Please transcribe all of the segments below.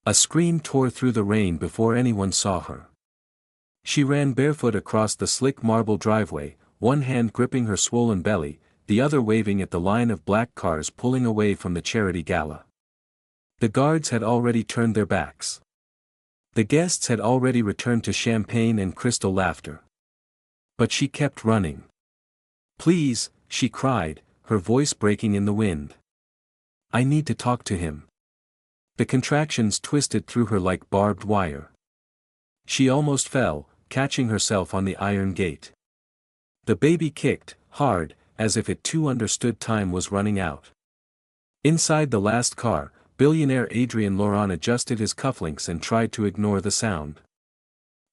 A scream tore through the rain before anyone saw her. She ran barefoot across the slick marble driveway, one hand gripping her swollen belly, the other waving at the line of black cars pulling away from the charity gala. The guards had already turned their backs. The guests had already returned to champagne and crystal laughter. But she kept running. "Please," she cried, her voice breaking in the wind. "I need to talk to him." The contractions twisted through her like barbed wire. She almost fell, catching herself on the iron gate. The baby kicked, hard, as if it too understood time was running out. Inside the last car, billionaire Adrien Laurent adjusted his cufflinks and tried to ignore the sound.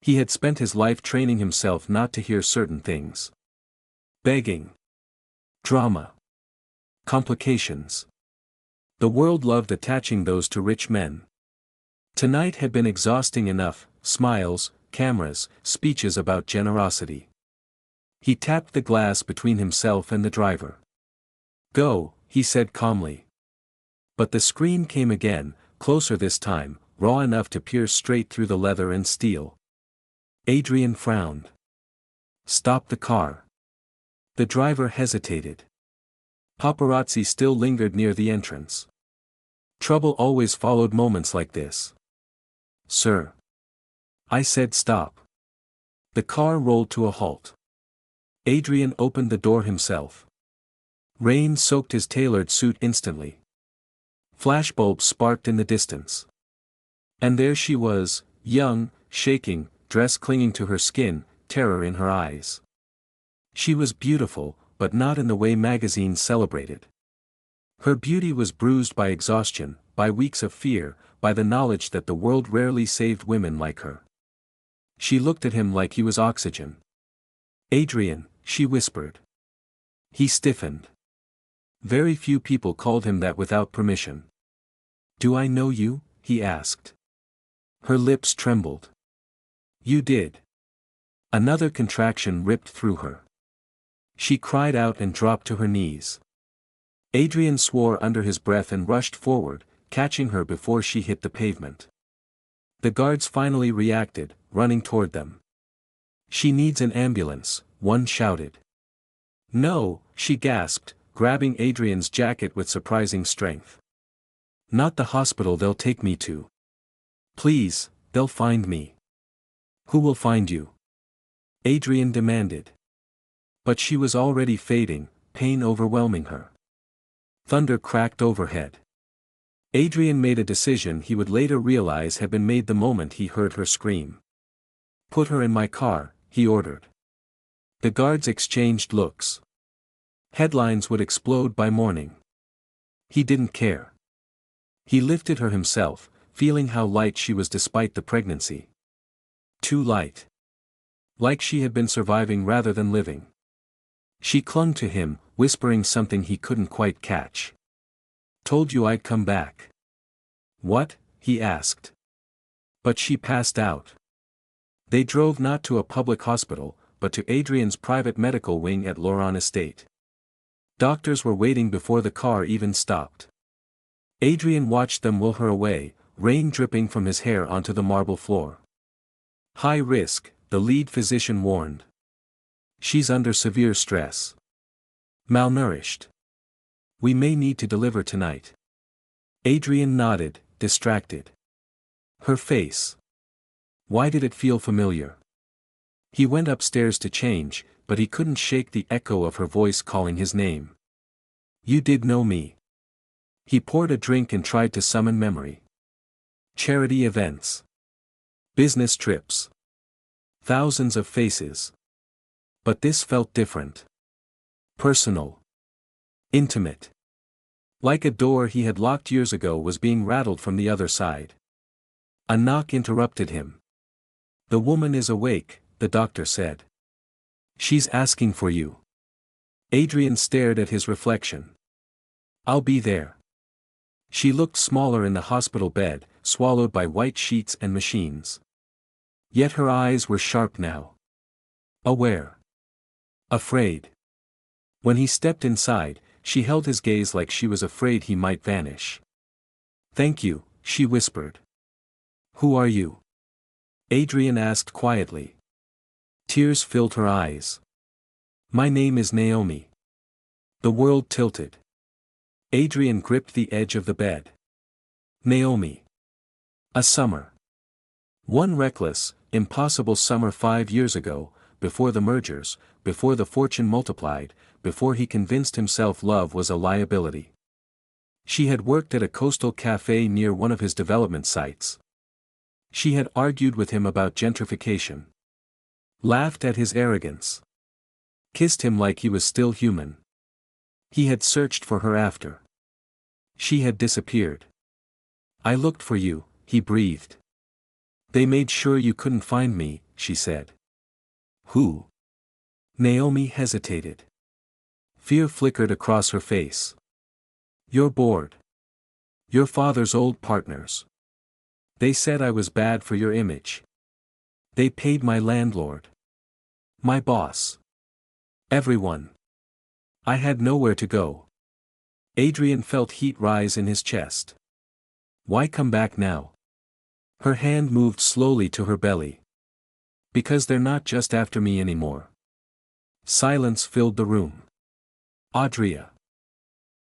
He had spent his life training himself not to hear certain things. Begging. Drama. Complications. The world loved attaching those to rich men. Tonight had been exhausting enough: smiles, cameras, speeches about generosity. He tapped the glass between himself and the driver. "Go," he said calmly. But the scream came again, closer this time, raw enough to pierce straight through the leather and steel. Adrien frowned. "Stop the car." The driver hesitated. Paparazzi still lingered near the entrance. Trouble always followed moments like this. "Sir." I said stop. The car rolled to a halt. Adrien opened the door himself. Rain soaked his tailored suit instantly. Flashbulbs sparked in the distance. And there she was, young, shaking, dress clinging to her skin, terror in her eyes. She was beautiful, but not in the way magazines celebrated. Her beauty was bruised by exhaustion, by weeks of fear, by the knowledge that the world rarely saved women like her. She looked at him like he was oxygen. "Adrien," she whispered. He stiffened. Very few people called him that without permission. "Do I know you?" he asked. Her lips trembled. "You did." Another contraction ripped through her. She cried out and dropped to her knees. Adrien swore under his breath and rushed forward, catching her before she hit the pavement. The guards finally reacted, running toward them. "She needs an ambulance," one shouted. "No," she gasped, grabbing Adrien's jacket with surprising strength. "Not the hospital they'll take me to. Please, they'll find me." "Who will find you?" Adrien demanded. But she was already fading, pain overwhelming her. Thunder cracked overhead. Adrien made a decision he would later realize had been made the moment he heard her scream. "Put her in my car," he ordered. The guards exchanged looks. Headlines would explode by morning. He didn't care. He lifted her himself, feeling how light she was despite the pregnancy. Too light. Like she had been surviving rather than living. She clung to him, whispering something he couldn't quite catch. "Told you I'd come back." "What?" he asked. But she passed out. They drove not to a public hospital, but to Adrien's private medical wing at Laurent Estate. Doctors were waiting before the car even stopped. Adrien watched them wheel her away, rain dripping from his hair onto the marble floor. "High risk," the lead physician warned. "She's under severe stress. Malnourished. We may need to deliver tonight." Adrien nodded, distracted. Her face. Why did it feel familiar? He went upstairs to change, but he couldn't shake the echo of her voice calling his name. "You did know me." He poured a drink and tried to summon memory. Charity events. Business trips. Thousands of faces. But this felt different. Personal. Intimate. Like a door he had locked years ago was being rattled from the other side. A knock interrupted him. "The woman is awake," the doctor said. "She's asking for you." Adrien stared at his reflection. "I'll be there." She looked smaller in the hospital bed, swallowed by white sheets and machines. Yet her eyes were sharp now. Aware. Afraid. When he stepped inside, she held his gaze like she was afraid he might vanish. "Thank you," she whispered. Who are you? Adrian asked quietly. Tears filled her eyes. My name is Naomi. The world tilted. Adrian gripped the edge of the bed. Naomi. A summer. One reckless, impossible summer 5 years ago, before the mergers, before the fortune multiplied, before he convinced himself love was a liability. She had worked at a coastal cafe near one of his development sites. She had argued with him about gentrification. Laughed at his arrogance. Kissed him like he was still human. He had searched for her after. She had disappeared. I looked for you, he breathed. They made sure you couldn't find me, she said. Who? Naomi hesitated. Fear flickered across her face. You're bored. Your father's old partners. They said I was bad for your image. They paid my landlord. My boss. Everyone. I had nowhere to go. Adrian felt heat rise in his chest. Why come back now? Her hand moved slowly to her belly. Because they're not just after me anymore. Silence filled the room. Audria.